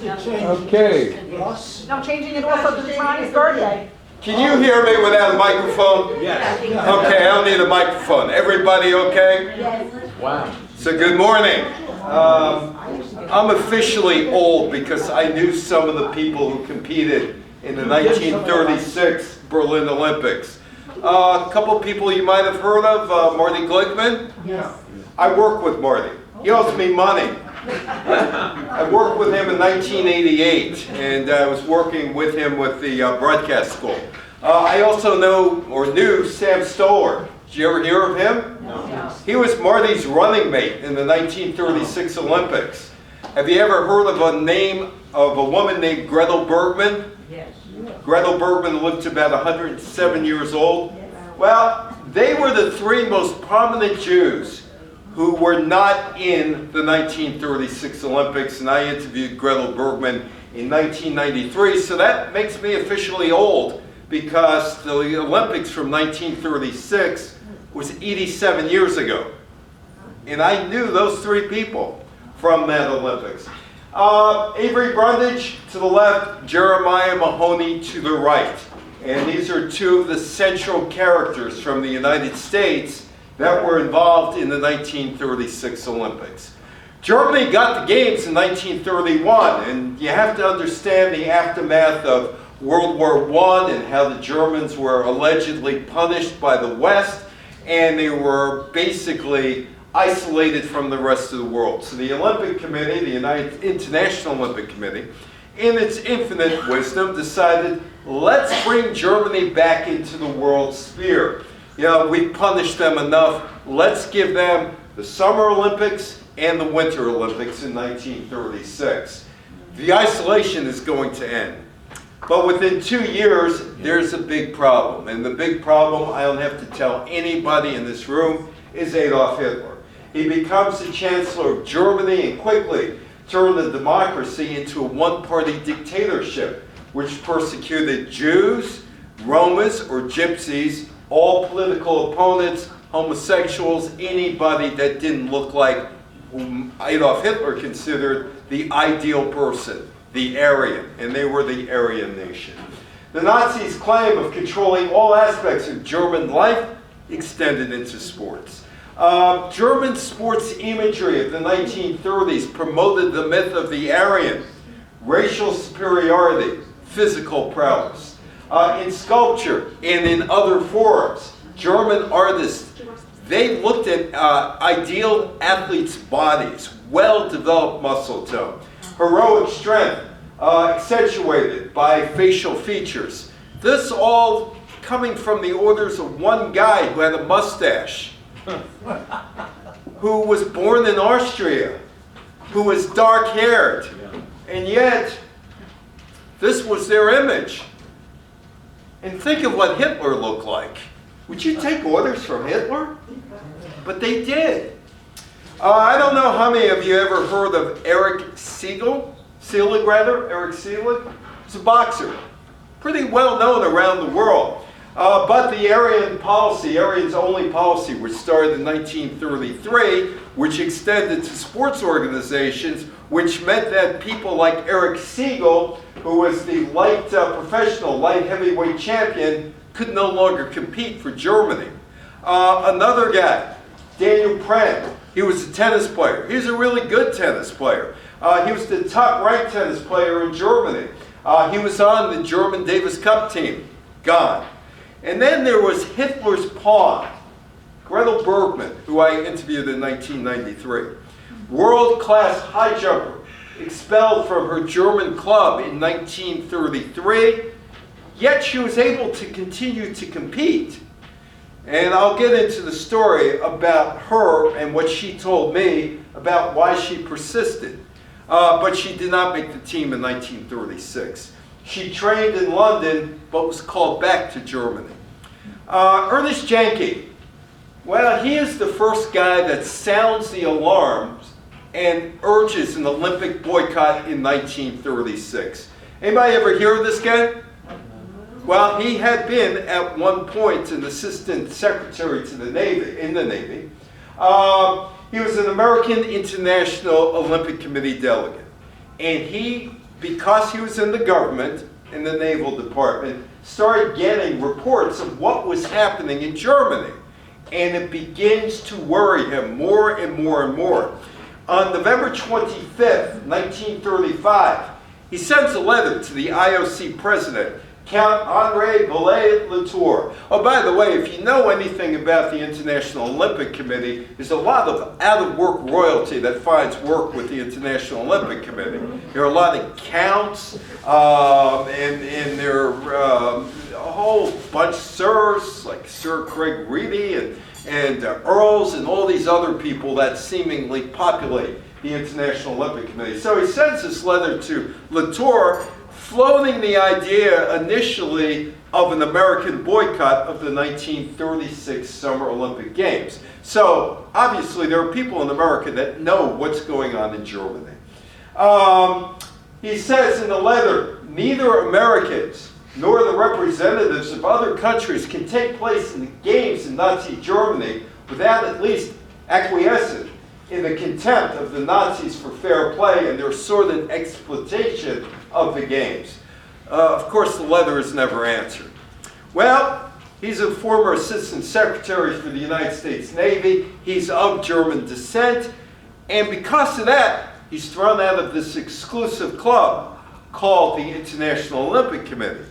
Okay. No, changing it also to the Chinese birthday. Can you hear me without a microphone? Yes. Okay, I don't need a microphone. Everybody okay? Yes. Wow. So good morning. I'm officially old because I knew some of the people who competed in the 1936 Berlin Olympics. A couple people you might have heard of, Marty Glickman. Yes. I work with Marty. He owes me money. I worked with him in 1988, and I was working with him with the broadcast school. I also knew Sam Stoller. Did you ever hear of him? No. He was Marty's running mate in the 1936 Olympics. Have you ever heard of a woman named Gretel Bergman? Yes. Gretel Bergman lived to about 107 years old. Well, they were the three most prominent Jews who were not in the 1936 Olympics, and I interviewed Gretel Bergman in 1993, so that makes me officially old because the Olympics from 1936 was 87 years ago. And I knew those three people from that Olympics. Avery Brundage to the left, Jeremiah Mahoney to the right. And these are two of the central characters from the United States that were involved in the 1936 Olympics. Germany got the games in 1931, and you have to understand the aftermath of World War I and how the Germans were allegedly punished by the West, and they were basically isolated from the rest of the world. So the Olympic Committee, the International Olympic Committee, in its infinite wisdom decided, let's bring Germany back into the world sphere. You know, we punished them enough. Let's give them the Summer Olympics and the Winter Olympics in 1936. The isolation is going to end. But within 2 years, there's a big problem. And the big problem, I don't have to tell anybody in this room, is Adolf Hitler. He becomes the Chancellor of Germany and quickly turned the democracy into a one-party dictatorship, which persecuted Jews, Romas or Gypsies, all political opponents, homosexuals, anybody that didn't look like whom Adolf Hitler considered the ideal person, the Aryan, and they were the Aryan nation. The Nazis' claim of controlling all aspects of German life extended into sports. German sports imagery of the 1930s promoted the myth of the Aryan, racial superiority, physical prowess. In sculpture and in other forms, German artists, they looked at ideal athletes' bodies, well-developed muscle tone, heroic strength, accentuated by facial features. This all coming from the orders of one guy who had a mustache, who was born in Austria, who was dark-haired, and yet this was their image. And think of what Hitler looked like. Would you take orders from Hitler? But they did. I don't know how many of you ever heard of Erich Seelig. Erich Seelig. He's a boxer. Pretty well known around the world. But the Aryan policy, Aryan's only policy, which started in 1933, which extended to sports organizations, which meant that people like Erich Seelig, who was the professional light heavyweight champion, could no longer compete for Germany. Another guy, Daniel Prenn, he was a tennis player. He was a really good tennis player. He was the top-ranked tennis player in Germany. He was on the German Davis Cup team. Gone. And then there was Hitler's pawn, Gretel Bergman, who I interviewed in 1993. World-class high jumper, expelled from her German club in 1933, yet she was able to continue to compete. And I'll get into the story about her and what she told me about why she persisted. But she did not make the team in 1936. She trained in London, but was called back to Germany. Ernest Janke, well, he is the first guy that sounds the alarms and urges an Olympic boycott in 1936. Anybody ever hear of this guy? Well, he had been at one point an assistant secretary to the Navy, in the Navy. He was an American International Olympic Committee delegate. And he because he was in the government, in the Naval Department, started getting reports of what was happening in Germany. And it begins to worry him more and more and more. On November 25th, 1935, he sends a letter to the IOC president, Count Henri Bollée-Latour. Oh, by the way, if you know anything about the International Olympic Committee, there's a lot of out-of-work royalty that finds work with the International Olympic Committee. There are a lot of counts, and there are a whole bunch of sirs, like Sir Craig Reedy and earls and all these other people that seemingly populate the International Olympic Committee. So he sends this letter to Latour, floating the idea initially of an American boycott of the 1936 Summer Olympic Games. So obviously there are people in America that know what's going on in Germany. He says in the letter, neither Americans nor the representatives of other countries can take place in the games in Nazi Germany without at least acquiescing in the contempt of the Nazis for fair play and their sordid exploitation of the games. Of course, the letter is never answered. Well, he's a former assistant secretary for the United States Navy. He's of German descent. And because of that, he's thrown out of this exclusive club called the International Olympic Committee.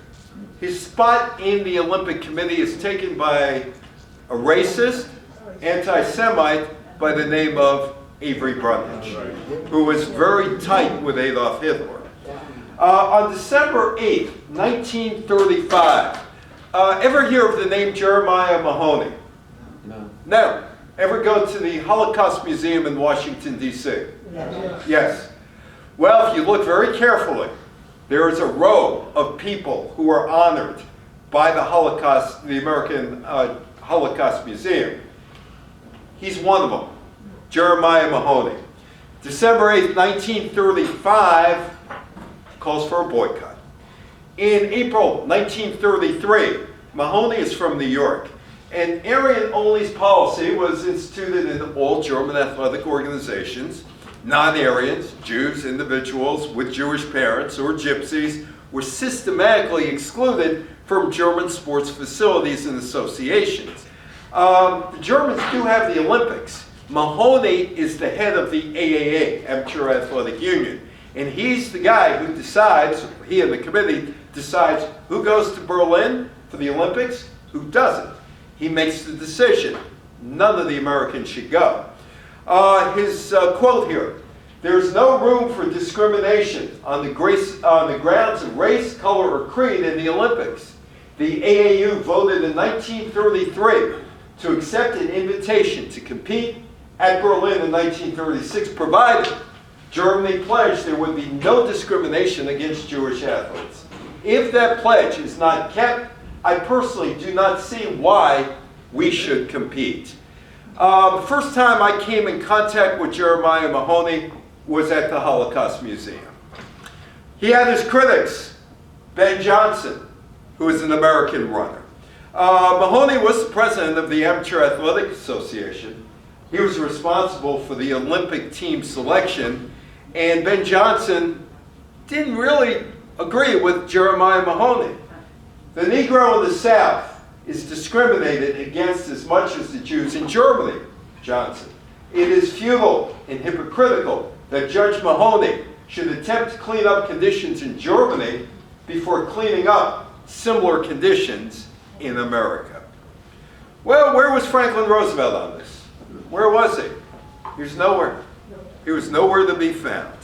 His spot in the Olympic Committee is taken by a racist, anti-Semite by the name of Avery Brundage, who was very tight with Adolf Hitler. On December 8, 1935, ever hear of the name Jeremiah Mahoney? No. No. Ever go to the Holocaust Museum in Washington, D.C.? Yes. Yes. Well, if you look very carefully, there is a row of people who are honored by the Holocaust, the American Holocaust Museum. He's one of them, Jeremiah Mahoney. December 8, 1935, calls for a boycott. In April 1933, Mahoney is from New York, and Aryan-only policy was instituted in all German athletic organizations. Non-Aryans, Jews, individuals with Jewish parents, or gypsies, were systematically excluded from German sports facilities and associations. The Germans do have the Olympics. Mahoney is the head of the AAA, Amateur Athletic Union. And he's the guy who decides, he and the committee decides who goes to Berlin for the Olympics, who doesn't. He makes the decision. None of the Americans should go. His quote here, "There's no room for discrimination on the grounds of race, color, or creed in the Olympics. The AAU voted in 1933 to accept an invitation to compete at Berlin in 1936, provided Germany pledged there would be no discrimination against Jewish athletes. If that pledge is not kept, I personally do not see why we should compete." The first time I came in contact with Jeremiah Mahoney was at the Holocaust Museum. He had his critics, Ben Johnson, who is an American runner. Mahoney was the president of the Amateur Athletic Association. He was responsible for the Olympic team selection, and Ben Johnson didn't really agree with Jeremiah Mahoney. The Negro in the South is discriminated against as much as the Jews in Germany, Johnson. It is futile and hypocritical that Judge Mahoney should attempt to clean up conditions in Germany before cleaning up similar conditions in America. Well, where was Franklin Roosevelt on this? Where was he? He was nowhere. He was nowhere to be found.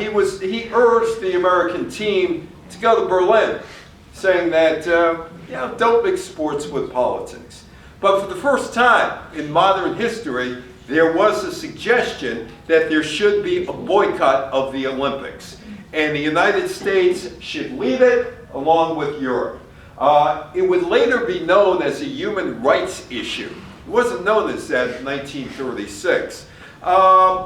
He urged the American team to go to Berlin, saying that, don't mix sports with politics. But for the first time in modern history, there was a suggestion that there should be a boycott of the Olympics. And the United States should lead it along with Europe. It would later be known as a human rights issue. It wasn't known as that in 1936.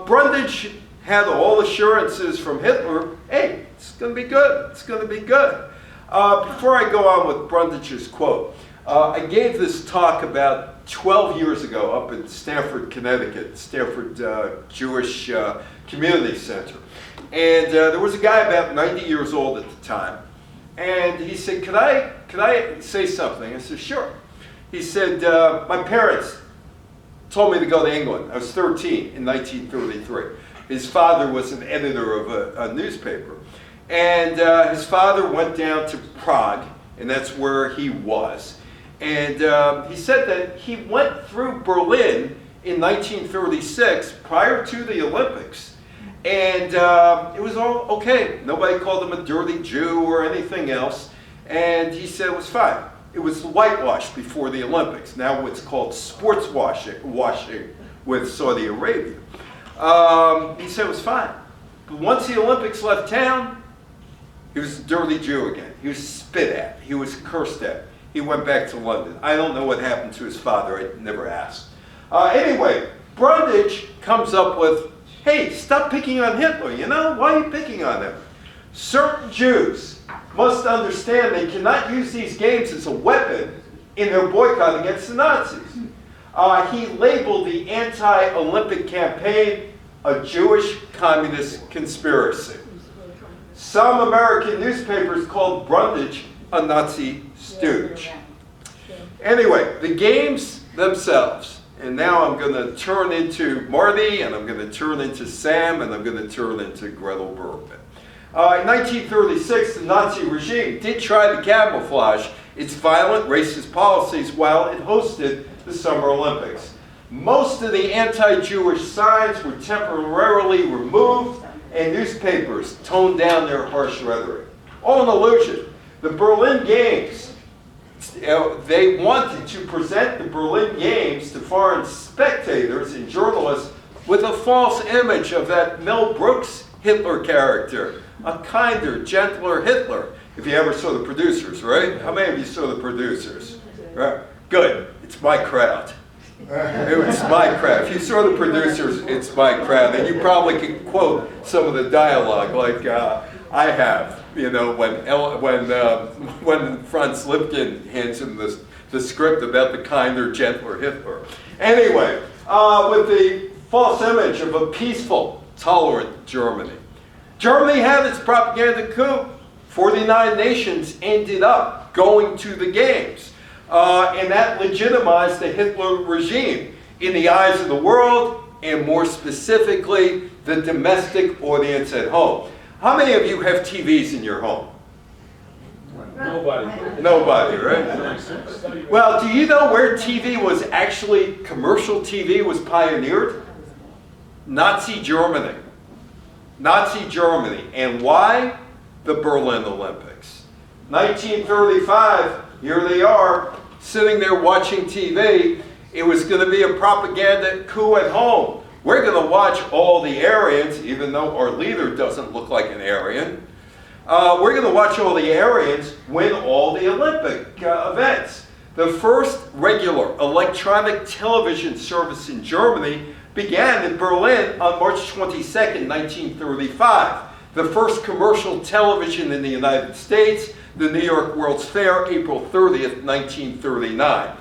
Brundage had all assurances from Hitler, hey, it's going to be good, it's going to be good. Before I go on with Brundage's quote, I gave this talk about 12 years ago up in Stamford, Connecticut, Stamford Jewish Community Center. And there was a guy about 90 years old at the time. And he said, could I say something? I said, sure. He said, my parents told me to go to England. I was 13 in 1933. His father was an editor of a newspaper. And his father went down to Prague, and that's where he was. And he said that he went through Berlin in 1936, prior to the Olympics. And it was all okay. Nobody called him a dirty Jew or anything else. And he said it was fine. It was whitewashed before the Olympics. Now it's called sports washing with Saudi Arabia. He said it was fine. But once the Olympics left town, he was a dirty Jew again. He was spit at. He was cursed at. He went back to London. I don't know what happened to his father. I never asked. Anyway, Brundage comes up with, hey, stop picking on Hitler, you know? Why are you picking on him? Certain Jews must understand they cannot use these games as a weapon in their boycott against the Nazis. He labeled the anti-Olympic campaign a Jewish communist conspiracy. Some American newspapers called Brundage a Nazi stooge. Anyway, the games themselves, and now I'm going to turn into Marty, and I'm going to turn into Sam, and I'm going to turn into Gretel Bergman. In 1936, the Nazi regime did try to camouflage its violent racist policies while it hosted the Summer Olympics. Most of the anti-Jewish signs were temporarily removed, and newspapers toned down their harsh rhetoric. All an illusion. The Berlin Games, they wanted to present the Berlin Games to foreign spectators and journalists with a false image of that Mel Brooks Hitler character, a kinder, gentler Hitler. If you ever saw The Producers, right? How many of you saw The Producers? Right? Good. It's my crowd. It's my crowd. If you saw The Producers, it's my crowd. And you probably could quote some of the dialogue like I have, you know, when Franz Lipkin hands him the script about the kinder, gentler Hitler. Anyway, with the false image of a peaceful, tolerant Germany. Germany had its propaganda coup. 49 nations ended up going to the games. And that legitimized the Hitler regime in the eyes of the world, and more specifically, the domestic audience at home. How many of you have TVs in your home? Nobody. Nobody, right? Well, do you know where TV was actually, commercial TV was pioneered? Nazi Germany. Nazi Germany. And why? The Berlin Olympics. 1935, here they are, sitting there watching TV. It was going to be a propaganda coup at home. We're going to watch all the Aryans, even though our leader doesn't look like an Aryan. We're going to watch all the Aryans win all the Olympic events. The first regular electronic television service in Germany began in Berlin on March 22nd, 1935. The first commercial television in the United States, the New York World's Fair, April 30th, 1939.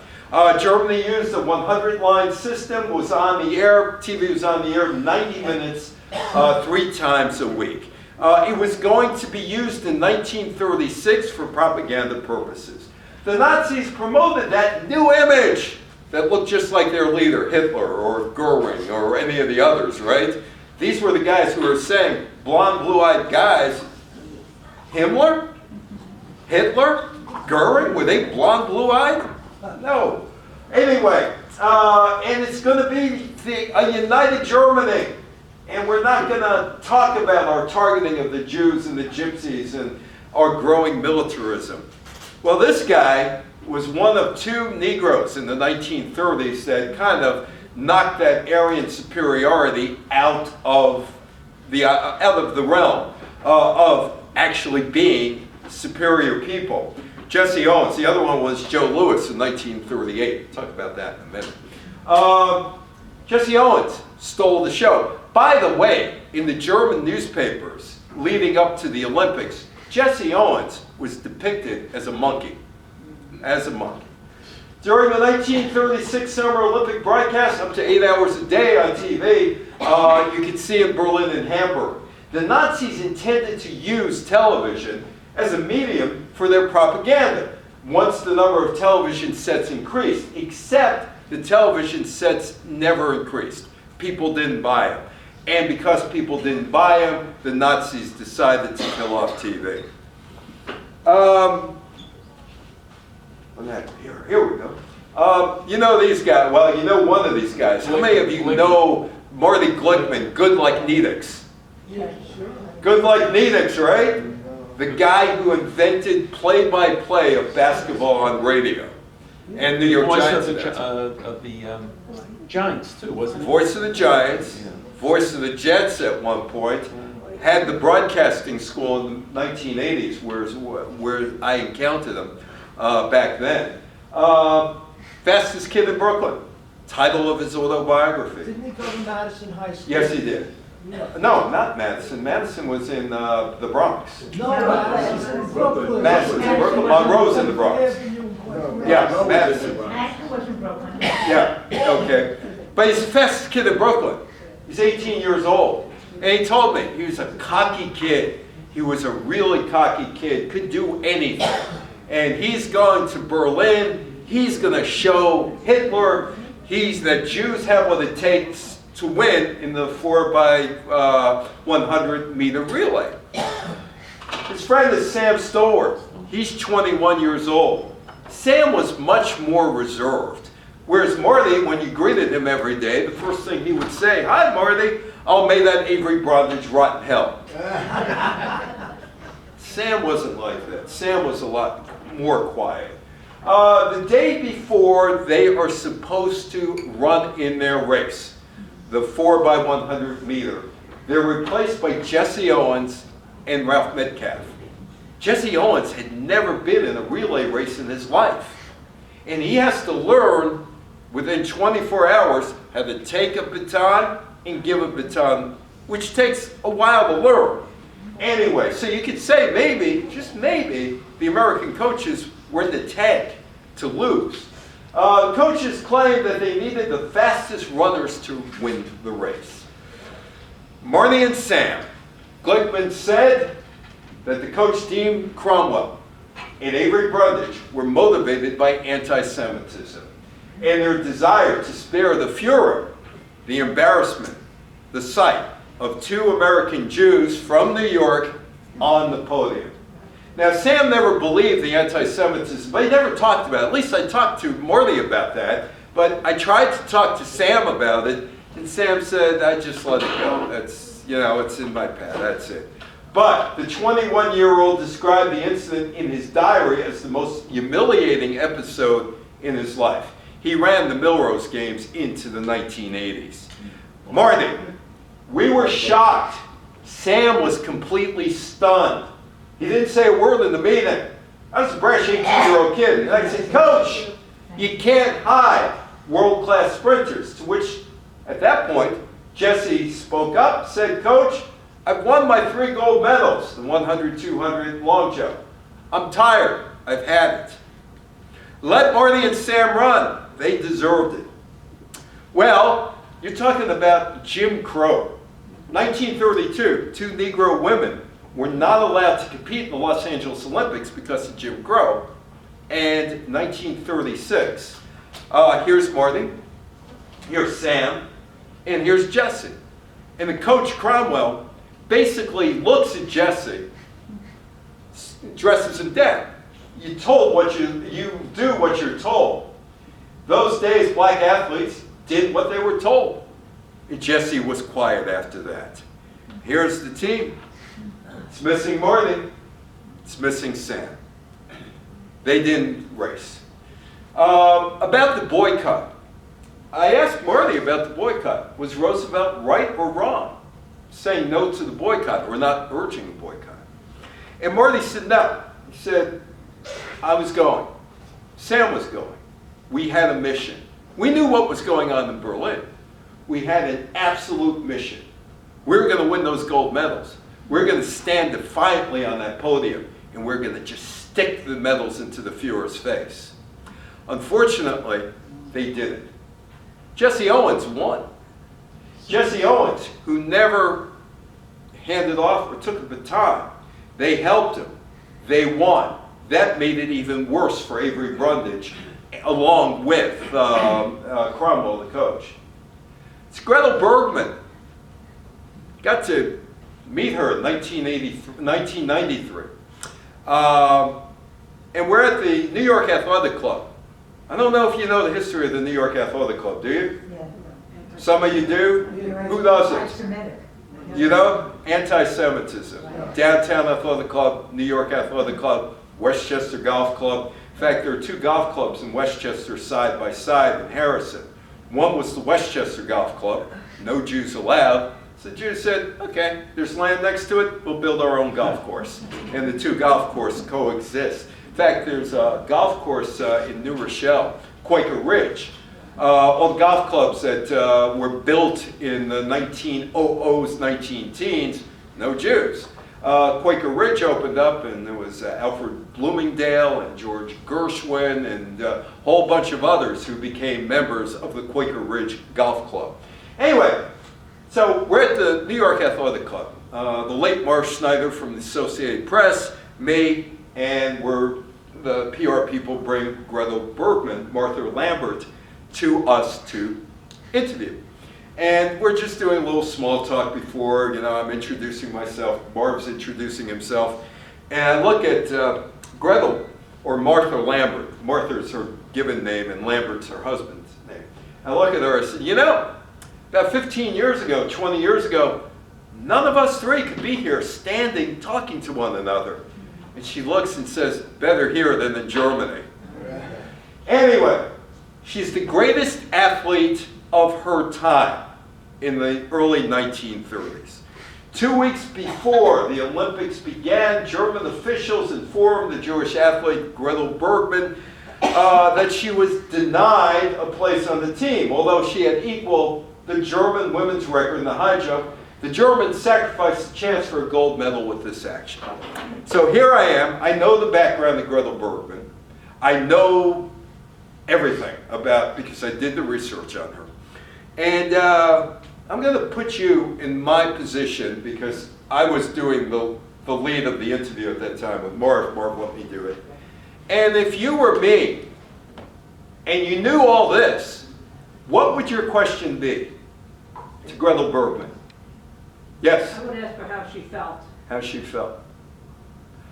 Germany used a 100-line system, was on the air, TV was on the air 90 minutes, 3 times a week. It was going to be used in 1936 for propaganda purposes. The Nazis promoted that new image that looked just like their leader, Hitler or Goering or any of the others, right? These were the guys who were saying, blonde, blue-eyed guys. Himmler? Hitler? Goering? Were they blonde, blue-eyed? No. Anyway, and it's going to be a united Germany. And we're not going to talk about our targeting of the Jews and the Gypsies and our growing militarism. Well, this guy was one of 2 Negroes in the 1930s that kind of knocked that Aryan superiority out of the realm of actually being superior people. Jesse Owens. The other one was Joe Louis in 1938. We'll talk about that in a minute. Jesse Owens stole the show. By the way, in the German newspapers leading up to the Olympics, Jesse Owens was depicted as a monkey. As a monkey. During the 1936 Summer Olympic broadcast, up to 8 hours a day on TV, you could see in Berlin and Hamburg. The Nazis intended to use television as a medium for their propaganda once the number of television sets increased, except the television sets never increased. People didn't buy them. And because people didn't buy them, the Nazis decided to kill off TV. Here we go. You know these guys, well, you know one of these guys. How many of you know Marty Glickman, Good Like Needix? Yeah, sure. Good Like Needix, right? The guy who invented play-by-play of basketball on radio. And New York Giants. Of the Giants too, wasn't it? Voice of the Giants, Yeah. voice of the Jets at one point. Had the broadcasting school in the 1980s, where I encountered him back then. Fastest Kid in Brooklyn, title of his autobiography. Didn't he go to Madison High School? Yes, he did. Yeah. No, not Madison. Madison was in the Bronx. No, Madison, Brooklyn. Madison's in Brooklyn. Monroe's in the Bronx. Yeah, Madison. Madison was in Brooklyn. Yeah, okay. But he's the fastest kid in Brooklyn. He's 18 years old. And he told me he was a cocky kid. He was a really cocky kid, could do anything. And he's going to Berlin. He's going to show Hitler that Jews have what it takes to win in the 4x100 meter relay. His friend is Sam Stowart. He's 21 years old. Sam was much more reserved. Whereas Marty, when you greeted him every day, the first thing he would say, "Hi, Marty. Oh, may that Avery Brundage rot in hell." Sam wasn't like that. Sam was a lot more quiet. The day before they are supposed to run in their race, the 4x100 meter, they're replaced by Jesse Owens and Ralph Metcalfe. Jesse Owens had never been in a relay race in his life. And he has to learn within 24 hours how to take a baton and give a baton, which takes a while to learn. Anyway, so you could say maybe, just maybe, the American coaches were in the tank to lose. Coaches claimed that they needed the fastest runners to win the race. Marty and Sam. Glickman said that the coach Dean Cromwell and Avery Brundage were motivated by anti-Semitism and their desire to spare the Fuhrer the embarrassment, the sight of two American Jews from New York on the podium. Now, Sam never believed the anti-Semitism, but he never talked about it. At least I talked to Marty about that, but I tried to talk to Sam about it, and Sam said, "I just let it go. That's, you know, it's in my past, that's it." But the 21-year-old described the incident in his diary as the most humiliating episode in his life. He ran the Milrose games into the 1980s. Marty, we were shocked. Sam was completely stunned. He didn't say a word in the meeting. I was a brash 18-year-old kid. And I said, "Coach, you can't hide world-class sprinters." To which, at that point, Jesse spoke up, said, "Coach, I've won my 3 gold medals, the 100, 200, long jump. I'm tired. I've had it. Let Marty and Sam run. They deserved it." Well, you're talking about Jim Crow. 1932, 2 Negro women were not allowed to compete in the Los Angeles Olympics because of Jim Crow. And 1936, here's Marty, here's Sam, and here's Jesse. And the coach Cromwell basically looks at Jesse, dresses him down. You told what you do what you're told. Those days, black athletes did what they were told. And Jesse was quiet after that. Here's the team. It's missing Marty. It's missing Sam. They didn't race. About the boycott. I asked Marty about the boycott. Was Roosevelt right or wrong saying no to the boycott or not urging a boycott? And Marty said no. He said, "I was going. Sam was going. We had a mission. We knew what was going on in Berlin. We had an absolute mission. We were going to win those gold medals. We're going to stand defiantly on that podium, and we're going to just stick the medals into the Fuhrer's face." Unfortunately, they didn't. Jesse Owens won. Jesse Owens, who never handed off or took a baton. They helped him. They won. That made it even worse for Avery Brundage, along with Cromwell, the coach. It's Gretel Bergman. Got to meet her in 1993. And we're at the New York Athletic Club. I don't know if you know the history of the New York Athletic Club, do you? Some of you do? Who doesn't? You know? Anti-Semitism. Downtown Athletic Club, New York Athletic Club, Westchester Golf Club. In fact, there are two golf clubs in Westchester side by side in Harrison. One was the Westchester Golf Club, no Jews allowed. So the Jews said, okay, there's land next to it, we'll build our own golf course. And the two golf courses coexist. In fact, there's a golf course in New Rochelle, Quaker Ridge. All the golf clubs that were built in the 1900s, 19-teens, no Jews. Quaker Ridge opened up, and there was Alfred Bloomingdale and George Gershwin and a whole bunch of others who became members of the Quaker Ridge Golf Club. Anyway, so we're at the New York Athletic Club. The late Marsh Snyder from the Associated Press, me, and the PR people bring Gretel Bergman, Martha Lambert, to us to interview. And we're just doing a little small talk before, I'm introducing myself, Marv's introducing himself. And I look at Gretel, or Martha Lambert. Martha's her given name and Lambert's her husband's name. I look at her and I said, about 15 years ago, 20 years ago, none of us three could be here standing, talking to one another. And she looks and says, better here than in Germany. Anyway, she's the greatest athlete of her time in the early 1930s. 2 weeks before the Olympics began, German officials informed the Jewish athlete Gretel Bergman that she was denied a place on the team. Although she had equaled the German women's record in the high jump, the Germans sacrificed the chance for a gold medal with this action. So here I am. I know the background of Gretel Bergman. I know everything because I did the research on her. And I'm going to put you in my position because I was doing the lead of the interview at that time with Marv. Marv let me do it. And if you were me and you knew all this, what would your question be to Gretel Bergman? Yes? I would ask her how she felt. How she felt.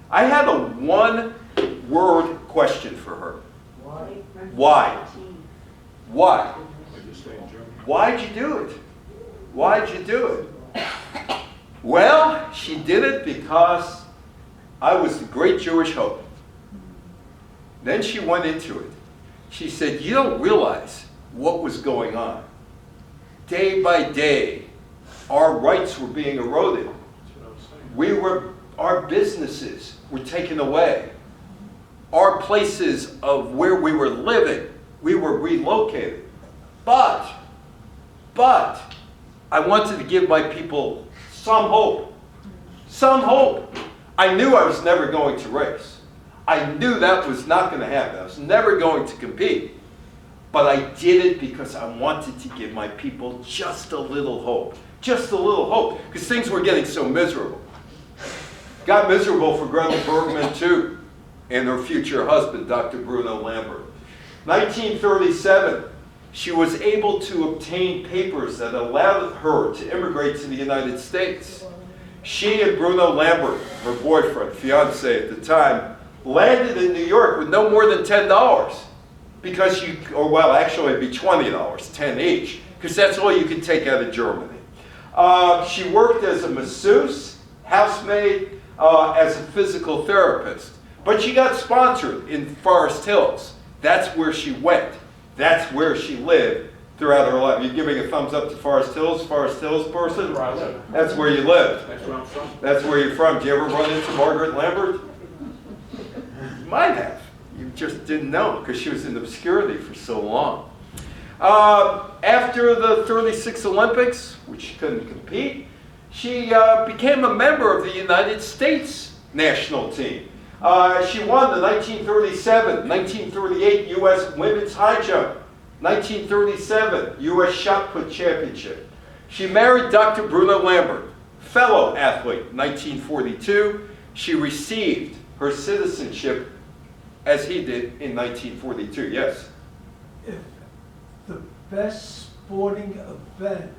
I had a one-word question for her. Why? Why? Why'd you do it? Why'd you do it? Well, she did it because I was the great Jewish hope. Then she went into it. She said, you don't realize what was going on. Day by day, our rights were being eroded. Our businesses were taken away. Our places of where we were living, we were relocated. But I wanted to give my people some hope. Some hope. I knew I was never going to race. I knew that was not going to happen. I was never going to compete. But I did it because I wanted to give my people just a little hope. Just a little hope. Because things were getting so miserable. Got miserable for Gretel Bergman too. And her future husband, Dr. Bruno Lambert. 1937, she was able to obtain papers that allowed her to immigrate to the United States. She and Bruno Lambert, her boyfriend, fiance at the time, landed in New York with no more than $10. Because actually it'd be $20, 10 each, because that's all you could take out of Germany. She worked as a masseuse, housemaid, as a physical therapist. But she got sponsored in Forest Hills. That's where she went. That's where she lived throughout her life. You giving a thumbs up to Forest Hills person? Where I live. That's where you live. That's where I'm from. That's where you're from. Did you ever run into Margaret Lambert? You might have. You just didn't know because she was in obscurity for so long. After the 36 Olympics, which she couldn't compete, she became a member of the United States national team. She won the 1937, 1938 U.S. Women's High Jump, 1937 U.S. Shot Put Championship. She married Dr. Bruno Lambert, fellow athlete, 1942. She received her citizenship as he did in 1942. Yes? If the best sporting event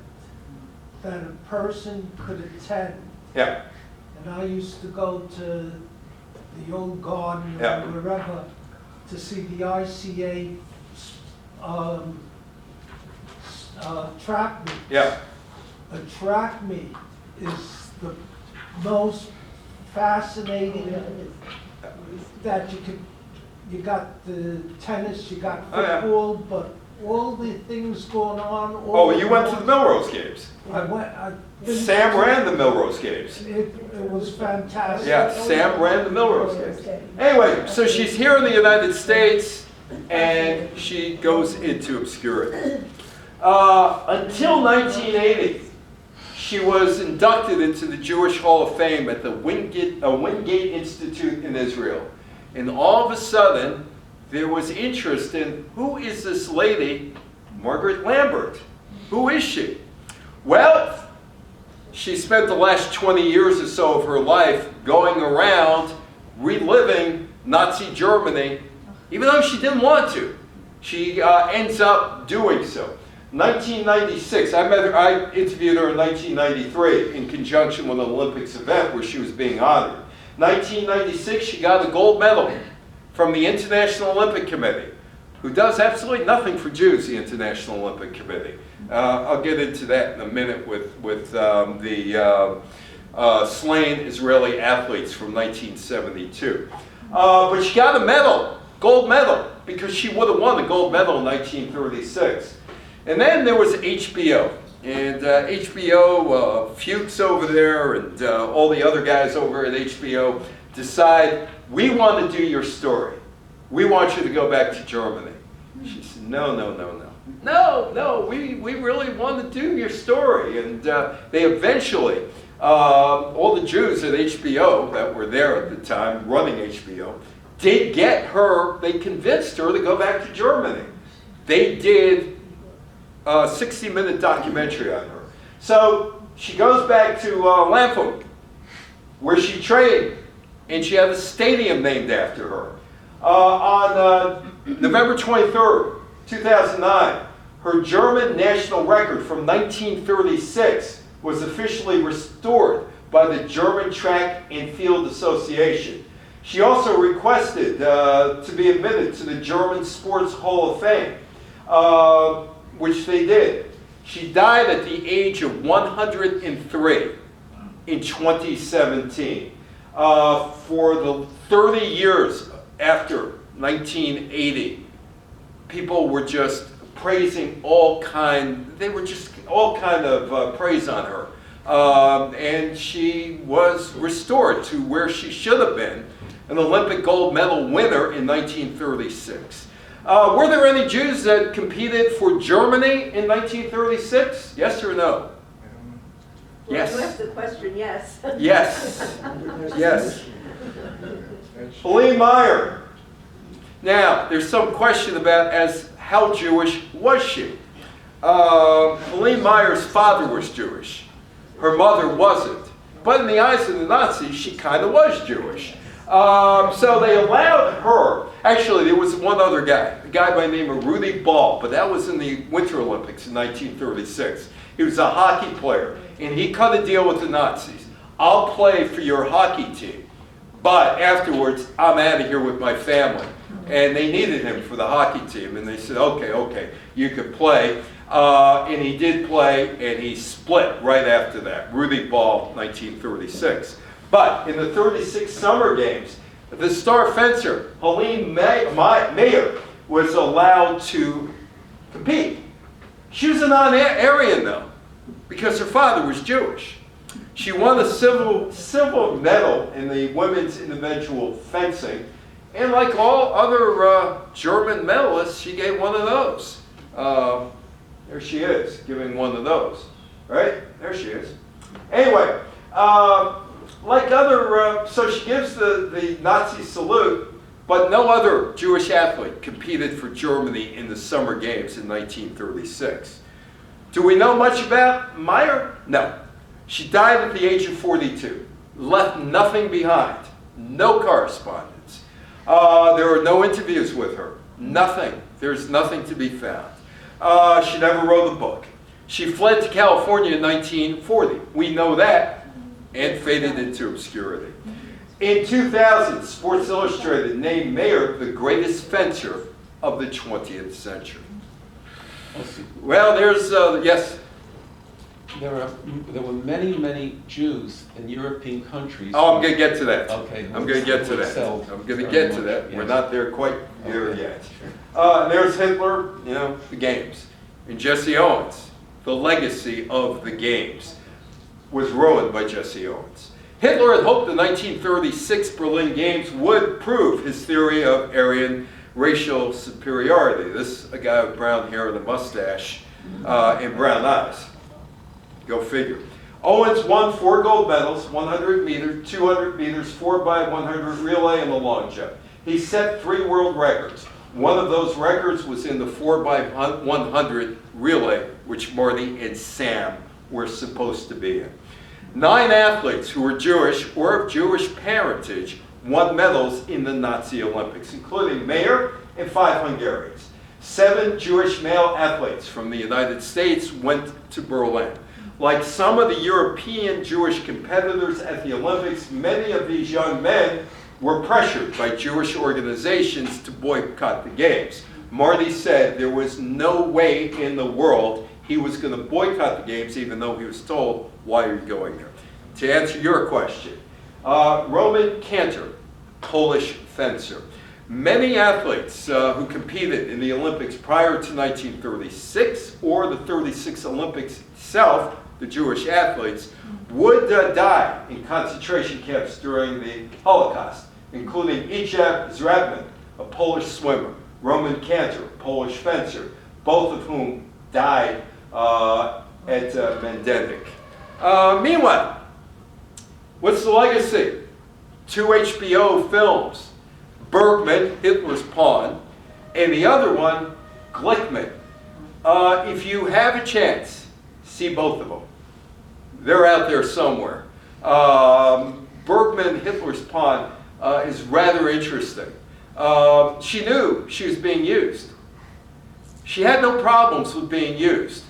that a person could attend, Yeah. and I used to go to the old garden or Yeah. wherever to see the ICA track meet. Yeah. A track meet is the most fascinating that you got the tennis, you got Oh, yeah. football, but all the things going on. Oh, you went to the Melrose games. I've been Sam ran the Melrose games. It was fantastic. Yeah, Sam ran the Melrose games. Anyway, so she's here in the United States, and she goes into obscurity. Until 1980, she was inducted into the Jewish Hall of Fame at the Wingate Institute in Israel. And all of a sudden, there was interest in, who is this lady, Margaret Lambert? Who is she? Well, she spent the last 20 years or so of her life going around reliving Nazi Germany, even though she didn't want to. She ends up doing so. 1996, I interviewed her in 1993 in conjunction with an Olympics event where she was being honored. 1996, she got a gold medal from the International Olympic Committee, who does absolutely nothing for Jews, the International Olympic Committee. I'll get into that in a minute with the slain Israeli athletes from 1972. But she got a medal, gold medal, because she would have won the gold medal in 1936. And then there was HBO. And HBO, Fuchs over there and all the other guys over at HBO decide, we want to do your story. We want you to go back to Germany. She said, no, no, no, no. No, we really want to do your story. And they eventually, all the Jews at HBO that were there at the time, running HBO, did get her, they convinced her to go back to Germany. They did a 60-minute documentary on her. So she goes back to Lampung, where she trained, and she had a stadium named after her. On November 23rd, 2009, her German national record from 1936 was officially restored by the German Track and Field Association. She also requested to be admitted to the German Sports Hall of Fame, which they did. She died at the age of 103 in 2017. For the 30 years after 1980, people were just praising all kind of praise on her. And she was restored to where she should have been, an Olympic gold medal winner in 1936. Were there any Jews that competed for Germany in 1936? Yes or no? Yes. To ask the question, yes. Yes. Yes. Helene Meyer. Now, there's some question about how Jewish was she? Helene Meyer's father was Jewish. Her mother wasn't. But in the eyes of the Nazis, she kind of was Jewish. So they allowed her. Actually, there was one other guy, a guy by the name of Rudy Ball, but that was in the Winter Olympics in 1936. He was a hockey player, and he cut a deal with the Nazis. I'll play for your hockey team, but afterwards, I'm out of here with my family. And they needed him for the hockey team, and they said, okay, you could play. And he did play, and he split right after that. Rudy Ball, 1936. But in the 36 Summer Games, the star fencer, Helene Meyer, was allowed to compete. She was a non-Aryan, though, because her father was Jewish. She won a silver medal in the women's individual fencing, and like all other German medalists, she gave one of those. There she is, giving one of those. Right? There she is. Anyway, like other, so she gives the Nazi salute, but no other Jewish athlete competed for Germany in the Summer Games in 1936. Do we know much about Meyer? No. She died at the age of 42, left nothing behind, no correspondence. There were no interviews with her, nothing. There's nothing to be found. She never wrote a book. She fled to California in 1940. We know that, and faded into obscurity. In 2000, Sports Illustrated named Mayer the greatest fencer of the 20th century. Well, there's, yes? There were many, many Jews in European countries. Oh, I'm going to get to that. Okay. I'm going to get to that. Excelled I'm going to very get to much, that. yes. We're not there quite there Okay. yet. There's Hitler, you know, the games. And Jesse Owens, the legacy of the games, was ruined by Jesse Owens. Hitler had hoped the 1936 Berlin Games would prove his theory of Aryan racial superiority. This is a guy with brown hair and a mustache and brown eyes. Go figure. Owens won 4 gold medals, 100 meters, 200 meters, 4x100 relay, and the long jump. He set 3 world records. One of those records was in the 4x100 relay, which Marty and Sam were supposed to be in. 9 athletes who were Jewish or of Jewish parentage won medals in the Nazi Olympics, including Mayer and 5 Hungarians. 7 Jewish male athletes from the United States went to Berlin. Like some of the European Jewish competitors at the Olympics, many of these young men were pressured by Jewish organizations to boycott the games. Marty said there was no way in the world he was going to boycott the games, even though he was told, why are you going there? To answer your question, Roman Cantor, Polish fencer. Many athletes who competed in the Olympics prior to 1936 or the 36 Olympics itself, the Jewish athletes, would die in concentration camps during the Holocaust, including Ijab Zrabman, a Polish swimmer, Roman Cantor, a Polish fencer, both of whom died at Mendenik. Meanwhile, what's the legacy? 2 HBO films, Bergman, Hitler's Pawn, and the other one, Glickman. If you have a chance, see both of them. They're out there somewhere. Bergman, Hitler's Pawn is rather interesting. She knew she was being used. She had no problems with being used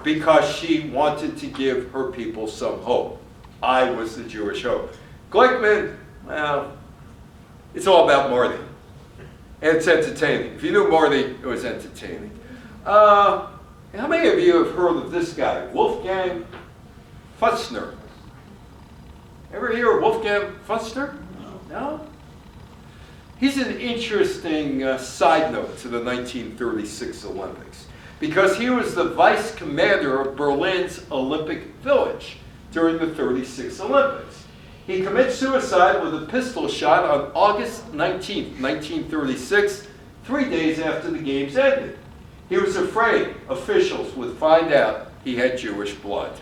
because she wanted to give her people some hope. I was the Jewish hope. Glickman, well, it's all about Marty. And it's entertaining. If you knew Marty, it was entertaining. How many of you have heard of this guy, Wolfgang Fussner? Ever hear of Wolfgang Fussner? No? He's an interesting side note to the 1936 Olympics because he was the vice commander of Berlin's Olympic Village during the 36 Olympics. He commits suicide with a pistol shot on August 19, 1936, 3 days after the games ended. He was afraid officials would find out he had Jewish blood.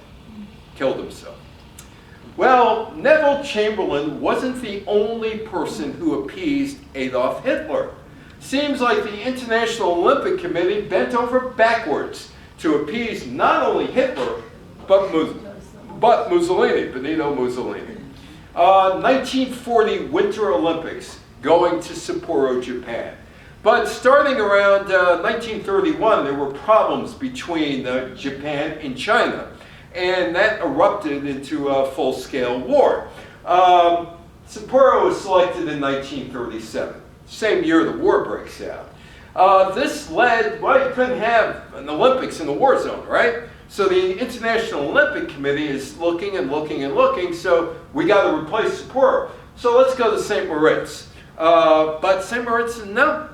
Killed himself. Well, Neville Chamberlain wasn't the only person who appeased Adolf Hitler. Seems like the International Olympic Committee bent over backwards to appease not only Hitler, but Mussolini, Benito Mussolini. 1940 Winter Olympics, going to Sapporo, Japan. But starting around 1931, there were problems between Japan and China, and that erupted into a full-scale war. Sapporo was selected in 1937, same year the war breaks out. This led, well, you couldn't have an Olympics in the war zone, right? So the International Olympic Committee is looking and looking and looking, so we got to replace Sapporo. So let's go to St. Moritz. But St. Moritz said, no,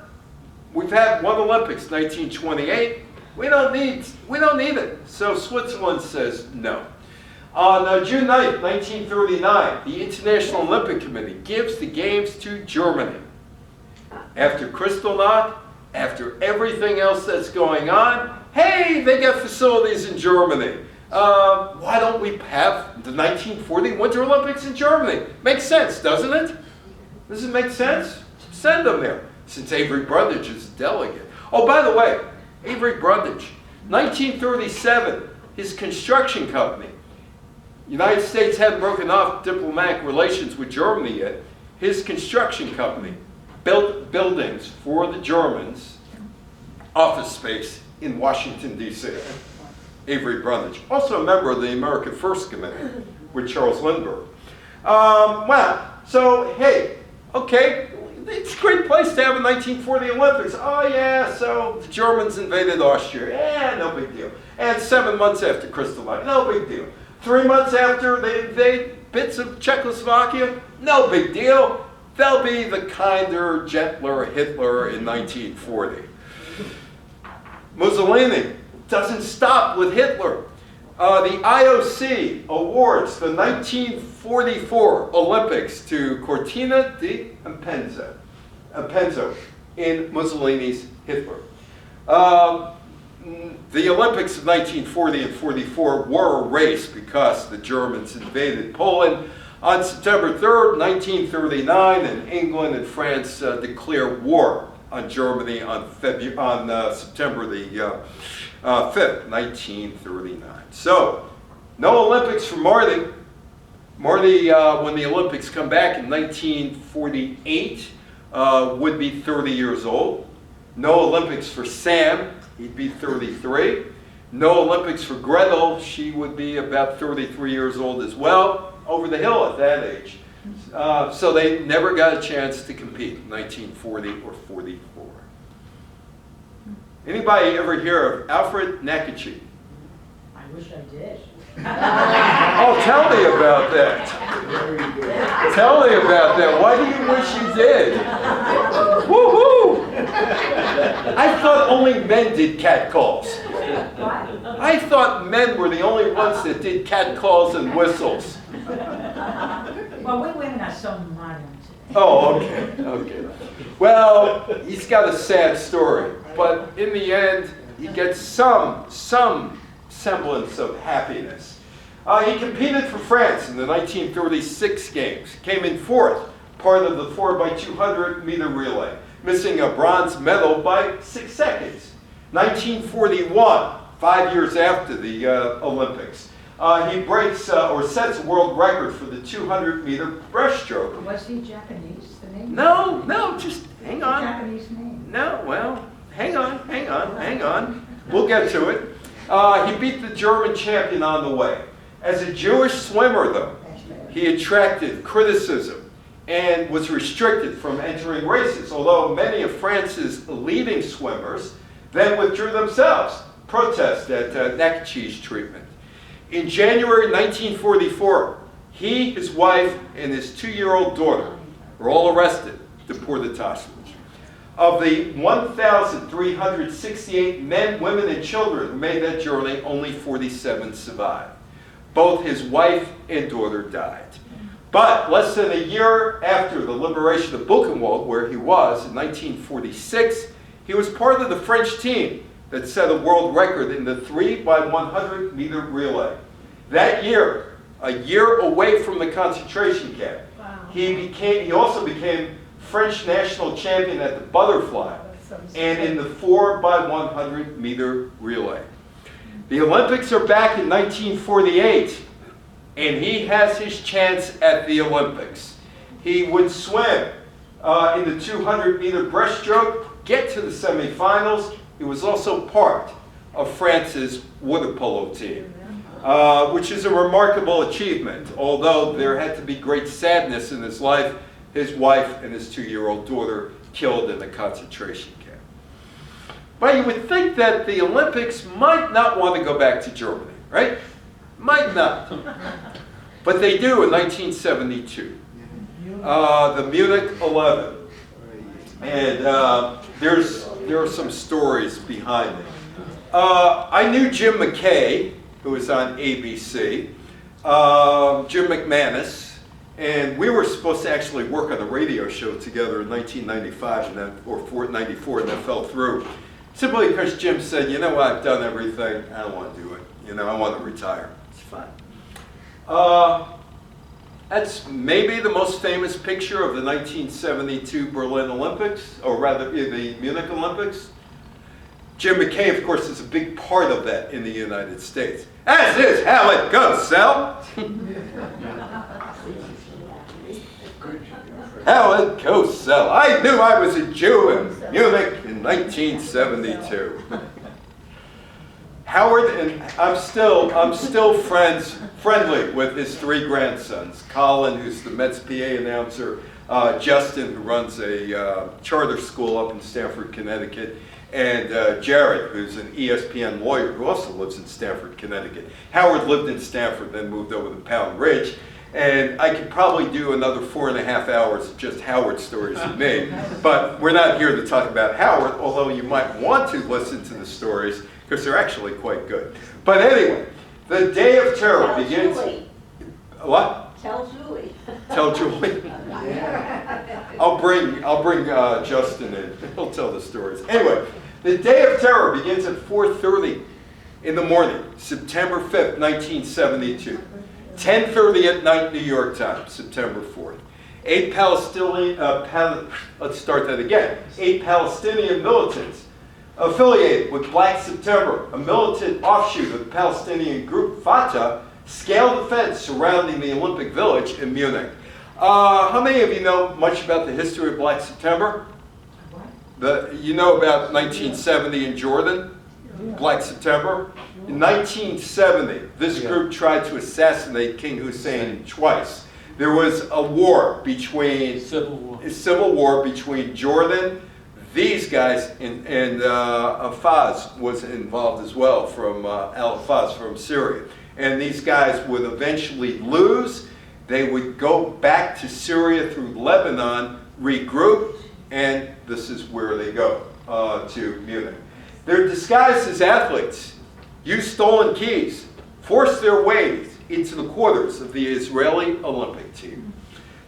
we've had one Olympics, 1928. We don't need it. So Switzerland says no. On June 9th, 1939, the International Olympic Committee gives the games to Germany. After Kristallnacht, after everything else that's going on, hey, they got facilities in Germany. Why don't we have the 1940 Winter Olympics in Germany? Makes sense, doesn't it? Does it make sense? Send them there, since Avery Brundage is a delegate. Oh, by the way, Avery Brundage, 1937, his construction company United States hadn't broken off diplomatic relations with Germany yet. His construction company built buildings for the Germans, office space in Washington, D.C. Avery Brundage, also a member of the American First Committee with Charles Lindbergh. Wow, so hey, okay, it's a great place to have a 1940 Olympics. Oh yeah, so the Germans invaded Austria. Yeah, no big deal. And 7 months after Kristallnacht, no big deal. 3 months after they invade bits of Czechoslovakia, no big deal. They'll be the kinder, gentler Hitler in 1940. Mussolini doesn't stop with Hitler. The IOC awards the 1944 Olympics to Cortina di Ampezzo in Mussolini's Hitler. The Olympics of 1940 and 44 were a race because the Germans invaded Poland on September 3rd, 1939, and England and France declare war on Germany on September the 5th, 1939. So, no Olympics for Marty. Marty, when the Olympics come back in 1948, would be 30 years old. No Olympics for Sam, he'd be 33. No Olympics for Gretel, she would be about 33 years old as well, over the hill at that age. So they never got a chance to compete in 1940 or 44. Anybody ever hear of Alfred Nakache? I wish I did. Oh, tell me about that. Tell me about that. Why do you wish you did? Woohoo! I thought only men did catcalls. I thought men were the only ones that did catcalls and whistles. Well, we women are so modern today. Oh, okay, okay. Well, he's got a sad story, but in the end, he gets some semblance of happiness. He competed for France in the 1936 games, came in fourth, part of the 4x200 meter relay, missing a bronze medal by 6 seconds. 1941, 5 years after the Olympics, he breaks or sets a world record for the 200-meter breaststroke. Was he Japanese, the name? No, just hang on. Japanese name. No, well, hang on. We'll get to it. He beat the German champion on the way. As a Jewish swimmer, though, he attracted criticism and was restricted from entering races, although many of France's leading swimmers then withdrew themselves, protest at Nakache's treatment. In January 1944, he, his wife, and his 2-year-old daughter were all arrested, deported to Auschwitz. Of the 1,368 men, women, and children who made that journey, only 47 survived. Both his wife and daughter died. But less than a year after the liberation of Buchenwald, where he was in 1946, he was part of the French team that set a world record in the 3x100 meter relay. That year, a year away from the concentration camp, he also became French national champion at the butterfly and in the 4x100 meter relay. The Olympics are back in 1948, and he has his chance at the Olympics. He would swim in the 200-meter breaststroke, get to the semifinals. He was also part of France's water polo team, which is a remarkable achievement, although there had to be great sadness in his life. His wife and his 2-year-old daughter killed in the concentration camp. But you would think that the Olympics might not want to go back to Germany, right? Might not. But they do in 1972. The Munich 11. And there are some stories behind it. I knew Jim McKay, who was on ABC, Jim McManus, and we were supposed to actually work on a radio show together in 1995 or 94, and that fell through. Simply because Jim said, you know what, I've done everything, I don't want to do it. You know, I want to retire. It's fine. That's maybe the most famous picture of the 1972 Berlin Olympics, or rather the Munich Olympics. Jim McKay, of course, is a big part of that in the United States. As is how it goes, Sal. How it goes, Sal. I knew I was a Jew in Munich in 1972. Howard and I'm still friendly with his three grandsons. Colin, who's the Mets PA announcer, Justin, who runs a charter school up in Stamford, Connecticut, and Jared, who's an ESPN lawyer who also lives in Stamford, Connecticut. Howard lived in Stamford, then moved over to Pound Ridge, and I could probably do another 4.5 hours of just Howard stories of me, but we're not here to talk about Howard, although you might want to listen to the stories, because they're actually quite good. But anyway, the Day of Terror begins... Julie. What? Tell Julie. Tell Julie. I'll bring Justin in. He'll tell the stories. Anyway, the Day of Terror begins at 4:30 in the morning, September 5th, 1972. 10:30 at night, New York time, September 4th. 8 Palestinian militants affiliated with Black September, a militant offshoot of the Palestinian group Fatah, scaled the fence surrounding the Olympic Village in Munich. How many of you know much about the history of Black September? You know about 1970 in Jordan, Black September? In 1970, this group tried to assassinate King Hussein twice. There was a war between, a civil war between Jordan, these guys, and Faz was involved as well, from Al-Faz from Syria. And these guys would eventually lose. They would go back to Syria through Lebanon, regroup, and this is where they go, to Munich. They're disguised as athletes, use stolen keys, force their way into the quarters of the Israeli Olympic team.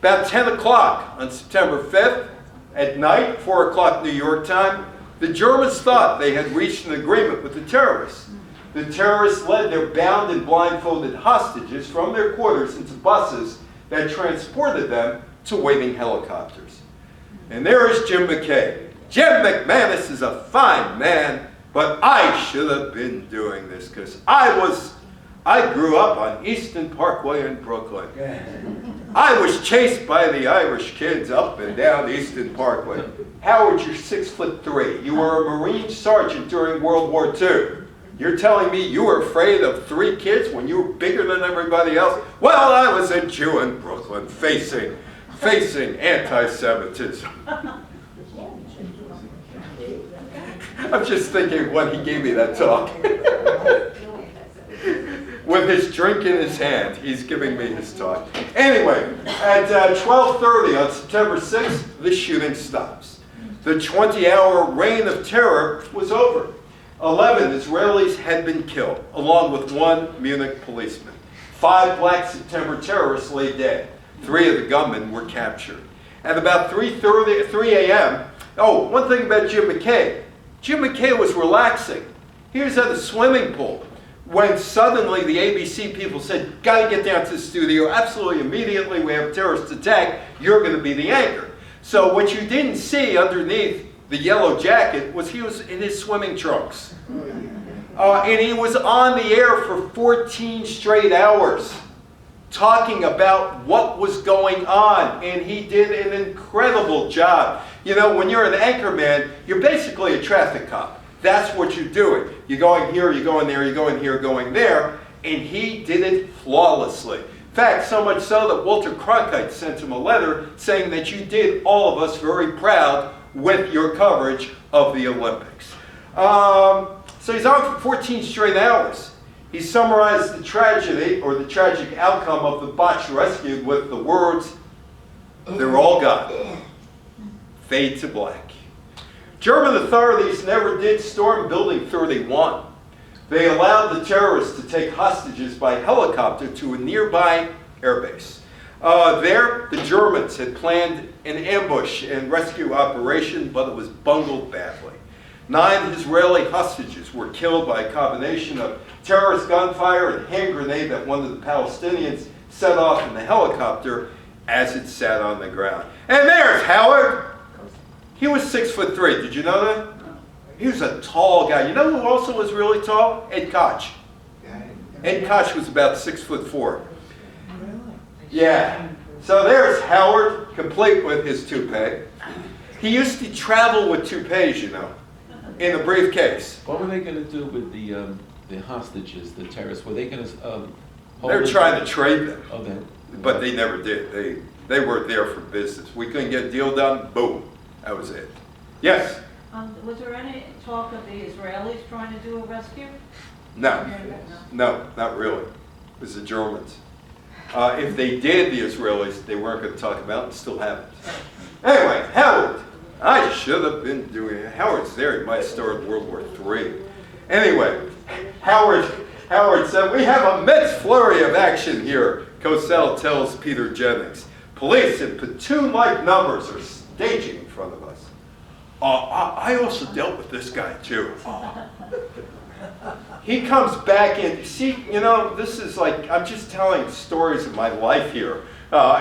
About 10 o'clock on September 5th, at night, 4 o'clock New York time, the Germans thought they had reached an agreement with the terrorists. The terrorists led their bound and blindfolded hostages from their quarters into buses that transported them to waiting helicopters. And there is Jim McKay. Jim McManus is a fine man, but I should have been doing this because I grew up on Easton Parkway in Brooklyn. I was chased by the Irish kids up and down Easton Parkway. Howard, you're 6'3". You were a Marine sergeant during World War II. You're telling me you were afraid of 3 kids when you were bigger than everybody else? Well, I was a Jew in Brooklyn facing anti-Semitism. I'm just thinking when he gave me that talk. With his drink in his hand, he's giving me his talk. Anyway, at 12:30 on September 6th, the shooting stops. The 20-hour reign of terror was over. 11 Israelis had been killed, along with 1 Munich policeman. 5 Black September terrorists lay dead. 3 of the gunmen were captured. At about 3 a.m., oh, one thing about Jim McKay. Jim McKay was relaxing. He was at a swimming pool when suddenly the ABC people said, gotta get down to the studio absolutely immediately, we have a terrorist attack, you're gonna be the anchor. So what you didn't see underneath the yellow jacket was he was in his swimming trunks. And he was on the air for 14 straight hours talking about what was going on, and he did an incredible job. You know, when you're an anchor man, you're basically a traffic cop. That's what you're doing. You're going here, you're going there, you're going here, going there, and he did it flawlessly. In fact, so much so that Walter Cronkite sent him a letter saying that you did all of us very proud with your coverage of the Olympics. So he's on for 14 straight hours. He summarized the tragedy, or the tragic outcome of the botched rescue with the words, they're all gone. Fade to black. German authorities never did storm Building 31. They allowed the terrorists to take hostages by helicopter to a nearby airbase. There, the Germans had planned an ambush and rescue operation, but it was bungled badly. 9 Israeli hostages were killed by a combination of terrorist gunfire and hand grenade that one of the Palestinians set off in the helicopter as it sat on the ground. And there's Howard. He was 6'3". Did you know that? He was a tall guy. You know who also was really tall? Ed Koch. Ed Koch was about 6'4". Yeah. So there's Howard, complete with his toupee. He used to travel with toupees, you know, in a briefcase. What were they gonna do with the hostages, the terrorists? Were they gonna, hold They were them? trying to trade them, Oh, they, but they never did. They weren't there for business. We couldn't get a deal done, boom, that was it. Yes? Was there any talk of the Israelis trying to do a rescue? No, no, not really. It was the Germans. If they did, the Israelis, they weren't going to talk about it and still haven't. Anyway, Howard. I should have been doing it. Howard's there. He might start World War III. Anyway, Howard said, we have a immense flurry of action here, Cosell tells Peter Jennings. Police in platoon-like numbers are staging in front of us. I also dealt with this guy, too. He comes back in. See, you know, this is like, I'm just telling stories of my life here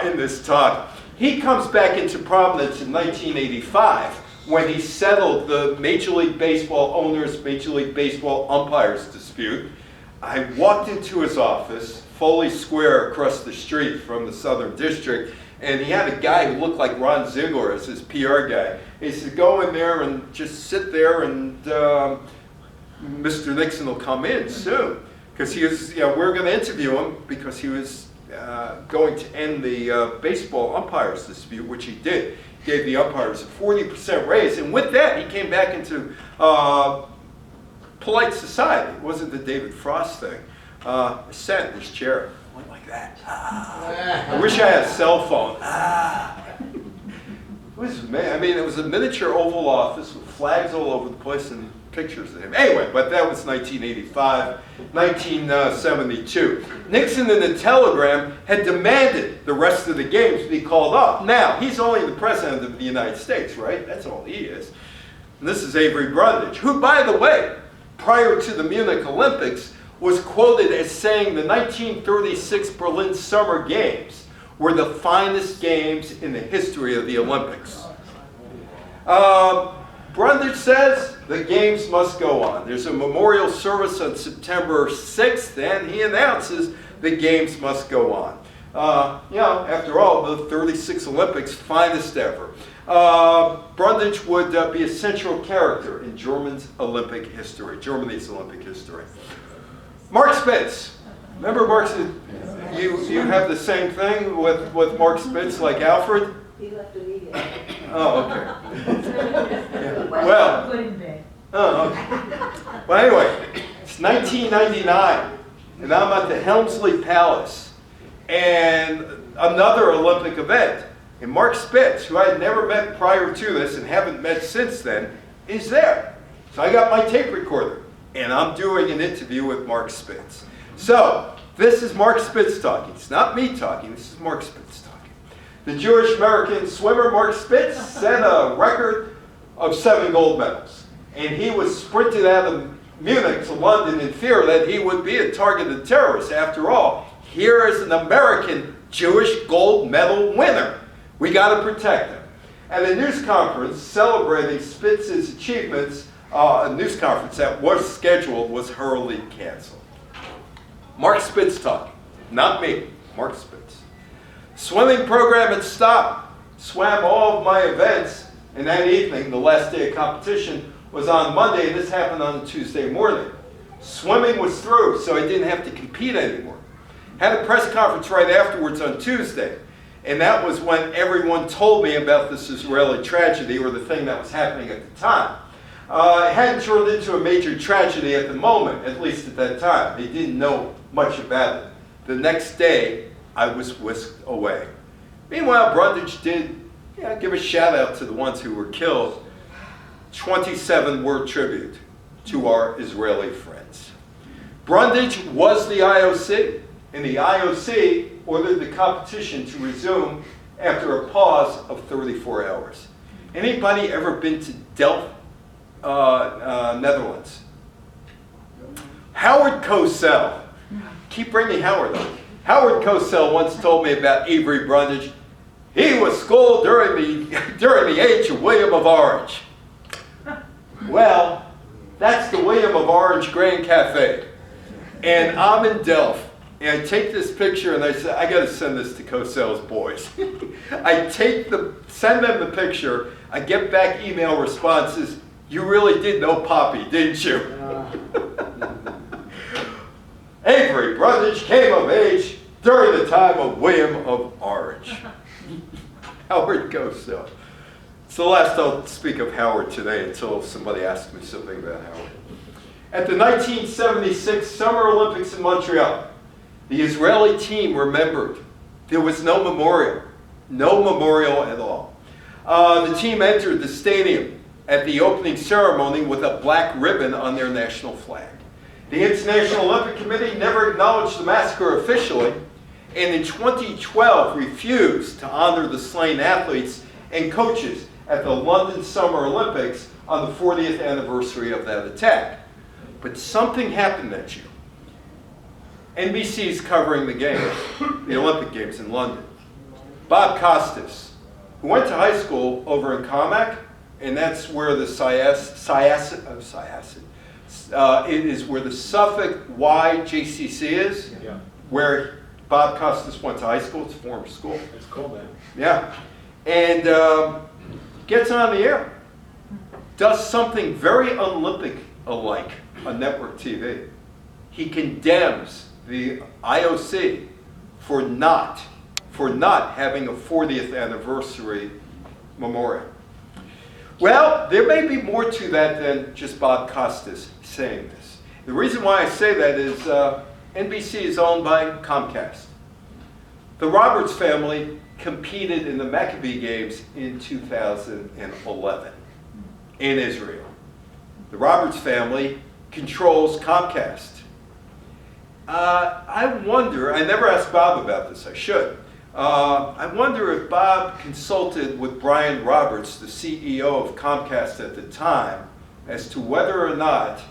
in this talk. He comes back into prominence in 1985 when he settled the Major League Baseball owners, Major League Baseball umpires dispute. I walked into his office, Foley Square across the street from the Southern District, and he had a guy who looked like Ron Ziegler as his PR guy. He said, go in there and just sit there and Mr. Nixon will come in soon. Because he was, you know, we're going to interview him because he was going to end the baseball umpires dispute, which he did. He gave the umpires a 40% raise, and with that, he came back into polite society. It wasn't the David Frost thing. I sat in his chair, went like that. I wish I had a cell phone. It was, I mean, it was a miniature Oval Office with flags all over the place and pictures of him. Anyway, but that was 1985, 1972. Nixon in the telegram had demanded the rest of the games be called off. Now, he's only the president of the United States, right? That's all he is. And this is Avery Brundage, who, by the way, prior to the Munich Olympics, was quoted as saying the 1936 Berlin Summer Games were the finest games in the history of the Olympics. Brundage says the games must go on. There's a memorial service on September 6th, and he announces the games must go on. You know, after all, the 36 Olympics, finest ever. Brundage would be a central character in Germany's Olympic history. Mark Spitz. Remember Mark Spitz? You have the same thing with Mark Spitz like Alfred? He left immediately. Oh, okay. Well, Put in bed. oh, okay. Well, anyway, it's 1999, and I'm at the Helmsley Palace, and another Olympic event. And Mark Spitz, who I had never met prior to this and haven't met since then, is there. So I got my tape recorder, and I'm doing an interview with Mark Spitz. So, this is Mark Spitz talking. It's not me talking, this is Mark Spitz talking. The Jewish-American swimmer Mark Spitz set a record of 7 gold medals. And he was sprinted out of Munich to London in fear that he would be a targeted terrorist. After all, here is an American Jewish gold medal winner. We got to protect him. At a news conference celebrating Spitz's achievements, a news conference that was scheduled was hurriedly canceled. Mark Spitz talking, not me, Mark Spitz. Swimming program had stopped. Swam all of my events, and that evening, the last day of competition, was on Monday, and this happened on a Tuesday morning. Swimming was through, so I didn't have to compete anymore. Had a press conference right afterwards on Tuesday, and that was when everyone told me about this Israeli tragedy, or the thing that was happening at the time. It hadn't turned into a major tragedy at the moment, at least at that time. They didn't know much about it. The next day, I was whisked away. Meanwhile, Brundage did give a shout out to the ones who were killed. 27-word tribute to our Israeli friends. Brundage was the IOC, and the IOC ordered the competition to resume after a pause of 34 hours. Anybody ever been to Delft, Netherlands? Howard Cosell. Keep bringing Howard up. Howard Cosell once told me about Avery Brundage. He was schooled during the age of William of Orange. Well, That's the William of Orange Grand Cafe. And I'm in Delft. And I take this picture and I say, I got to send this to Cosell's boys. I send them the picture. I get back email responses. You really did know Poppy, didn't you? Avery Brundage came of age during the time of William of Orange. Howard Cosell. It's the last I'll speak of Howard today until somebody asks me something about Howard. At the 1976 Summer Olympics in Montreal, the Israeli team remembered. There was no memorial at all. The team entered the stadium at the opening ceremony with a black ribbon on their national flag. The International Olympic Committee never acknowledged the massacre officially, and in 2012 refused to honor the slain athletes and coaches at the London Summer Olympics on the 40th anniversary of that attack. But something happened that year. NBC is covering the games, the Olympic Games in London. Bob Costas, who went to high school over in Carmack, and that's where the it is where the Suffolk YJCC is, Yeah, where Bob Costas went to high school. It's a former school. it's cool, man. Yeah. And gets on the air. Does something very Olympic-alike on network TV. He condemns the IOC for not having a 40th anniversary memorial. Well, there may be more to that than just Bob Costas saying this. The reason why I say that is NBC is owned by Comcast. The Roberts family competed in the Maccabee Games in 2011 in Israel. The Roberts family controls Comcast. I wonder, I never asked Bob about this, I should. I wonder if Bob consulted with Brian Roberts, the CEO of Comcast at the time, as to whether or not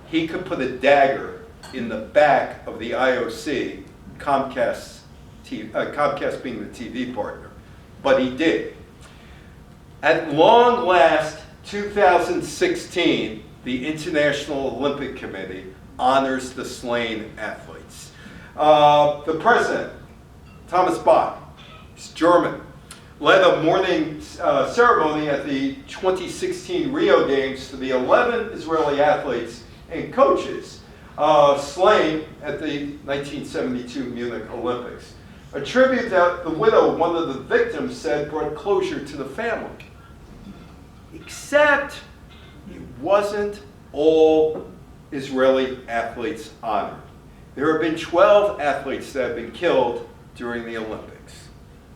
he could put a dagger in the back of the IOC, Comcast being the TV partner. But he did. At long last, 2016, the International Olympic Committee honors the slain athletes. The president, Thomas Bach, he's German, led a morning ceremony at the 2016 Rio Games for the 11 Israeli athletes and coaches slain at the 1972 Munich Olympics. A tribute that the widow, one of the victims, said brought closure to the family. Except it wasn't all Israeli athletes honored. There have been 12 athletes that have been killed during the Olympics.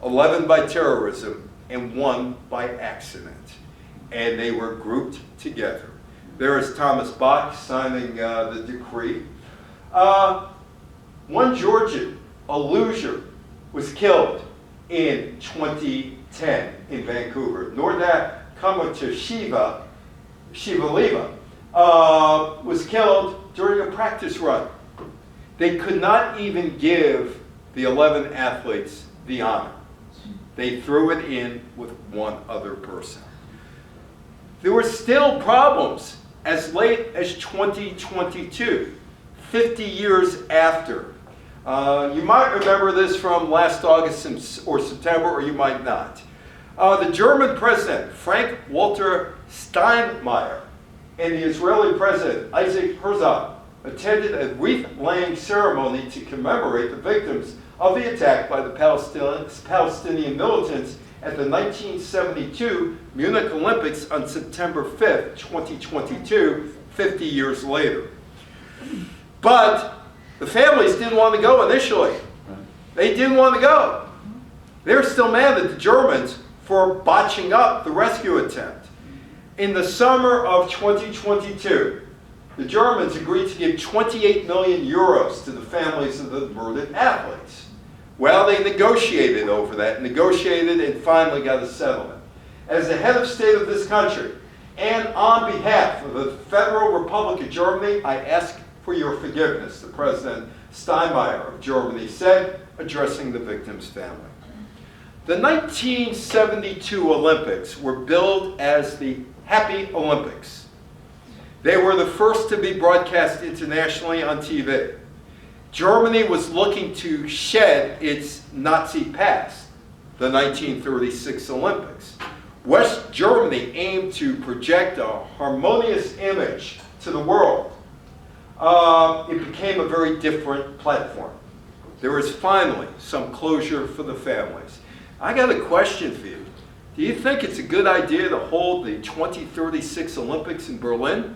11 by terrorism and 1 by accident. And they were grouped together. There is Thomas Bach signing the decree. One Georgian, a loser, was killed in 2010 in Vancouver. Nordat Kamatashvili was killed during a practice run. They could not even give the 11 athletes the honor. They threw it in with one other person. There were still problems as late as 2022, 50 years after. You might remember this from last August or September, or you might not. The German president, Frank-Walter Steinmeier, and the Israeli president, Isaac Herzog, attended a wreath-laying ceremony to commemorate the victims of the attack by the Palestinian militants at the 1972 Munich Olympics on September 5th, 2022, 50 years later. But the families didn't want to go initially. They didn't want to go. They're still mad at the Germans for botching up the rescue attempt. In the summer of 2022, the Germans agreed to give 28 million euros to the families of the murdered athletes. Well, they negotiated over that, and finally got a settlement. As the head of state of this country, and on behalf of the Federal Republic of Germany, I ask for your forgiveness, the President Steinmeier of Germany said, addressing the victim's family. The 1972 Olympics were billed as the Happy Olympics. They were the first to be broadcast internationally on TV. Germany was looking to shed its Nazi past, the 1936 Olympics. West Germany aimed to project a harmonious image to the world. It became a very different platform. There was finally some closure for the families. I got a question for you. Do you think it's a good idea to hold the 2036 Olympics in Berlin?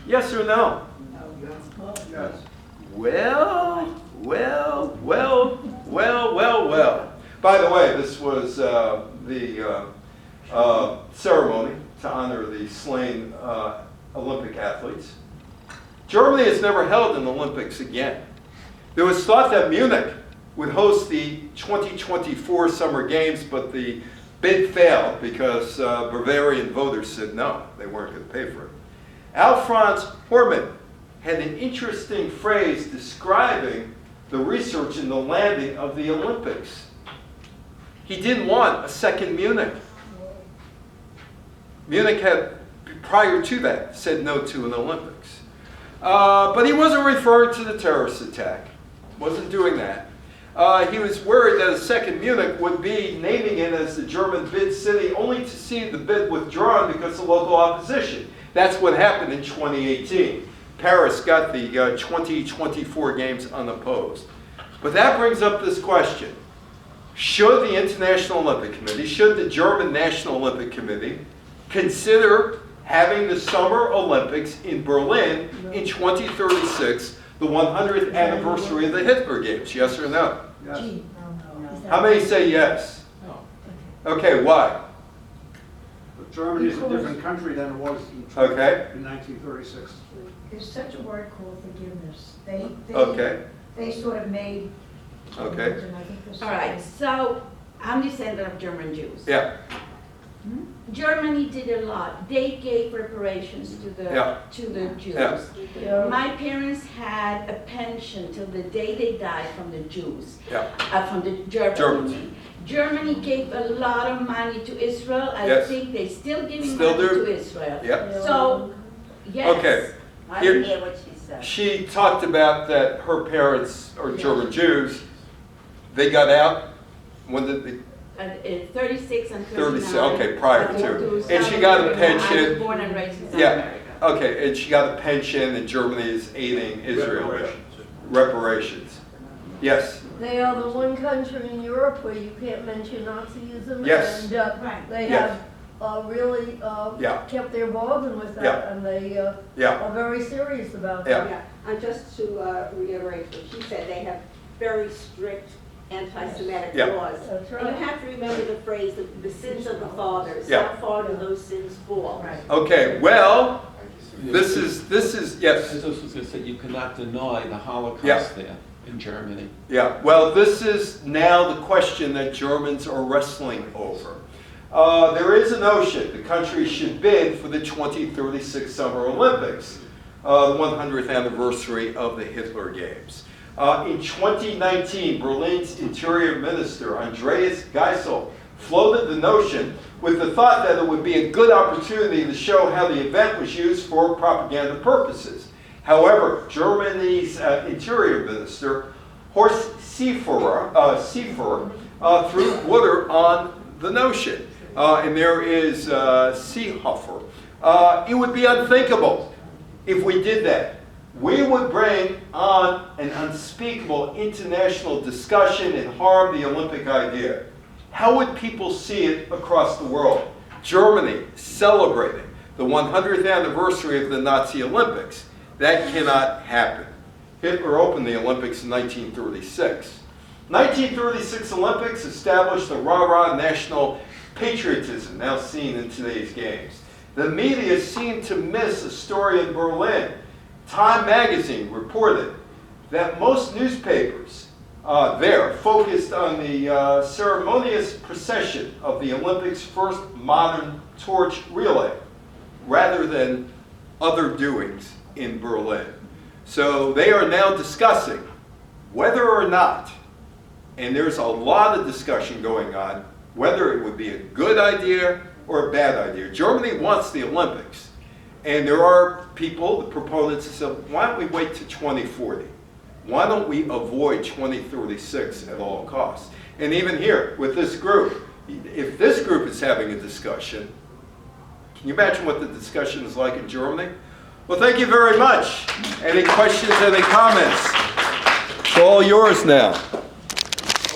Yes or no? Yes. Well. By the way, this was the ceremony to honor the slain Olympic athletes. Germany has never held an Olympics again. There was thought that Munich would host the 2024 Summer Games, but the bid failed because Bavarian voters said no, they weren't going to pay for it. Alfons Hormann had an interesting phrase describing the research in the landing of the Olympics. He didn't want a second Munich. Munich had, prior to that, said no to an Olympics. But he wasn't referring to the terrorist attack. Wasn't doing that. He was worried that a second Munich would be naming it as the German bid city, only to see the bid withdrawn because of local opposition. That's what happened in 2018. Paris got the 2024 games unopposed. But that brings up this question. Should the International Olympic Committee, should the German National Olympic Committee consider having the Summer Olympics in Berlin in 2036, the 100th anniversary of the Hitler Games? Yes or no? Yes. How many say yes? Okay, why? But Germany is a different country than it was in Okay. 1936. There's such a word called forgiveness. Okay. They sort of made. Okay. And I think there's All right, so I'm descendant of German Jews. Yeah. Germany did a lot. They gave reparations to the Yeah. Jews. Yeah. My parents had a pension till the day they died from the Jews, Yeah. from the Germans. Germans. Germany gave a lot of money to Israel. I Yes. think they're still giving Still money do. to Israel. Yeah. So, yes. Okay. I Here- didn't hear what she said. She talked about that her parents are German Jews. They got out when did they? 36 and 39. 36, okay, prior to. And she got a I was pension. born and raised in South Yeah. America. Okay, and she got a pension, and Germany is aiding Israel. Reparations. Yes. They are the one country in Europe where you can't mention Nazism. Yes. And Right. they Yes. have really Yeah. kept their bargain with that. Yeah. And they Yeah. are very serious about Yeah. that. Yeah, and just to reiterate what she said, they have very strict anti-Semitic Yeah. laws. That's And you right. have to remember the phrase, the sins of the fathers. Yeah. How far do those sins fall? Right. Okay. Well, this is I yes. was going to say, you cannot deny the Holocaust Yeah. there in Germany. Yeah, well, this is now the question that Germans are wrestling over. There is a notion the country should bid for the 2036 Summer Olympics, the 100th anniversary of the Hitler Games. In 2019, Berlin's Interior Minister, Andreas Geisel, floated the notion with the thought that it would be a good opportunity to show how the event was used for propaganda purposes. However, Germany's Interior Minister, Horst Seehofer, threw water on the notion. And there is Seehofer. It would be unthinkable if we did that. We would bring on an unspeakable international discussion and harm the Olympic idea. How would people see it across the world? Germany celebrating the 100th anniversary of the Nazi Olympics. That cannot happen. Hitler opened the Olympics in 1936. 1936 Olympics established the rah-rah national patriotism now seen in today's games. The media seemed to miss a story in Berlin. Time magazine reported that most newspapers there focused on the ceremonious procession of the Olympics' first modern torch relay, rather than other doings in Berlin. So they are now discussing whether or not, and there's a lot of discussion going on, whether it would be a good idea or a bad idea. Germany wants the Olympics. And there are people, the proponents, who said, why don't we wait to 2040? Why don't we avoid 2036 at all costs? And even here, with this group, if this group is having a discussion, can you imagine what the discussion is like in Germany? Well, thank you very much. Any questions, any comments? It's all yours now.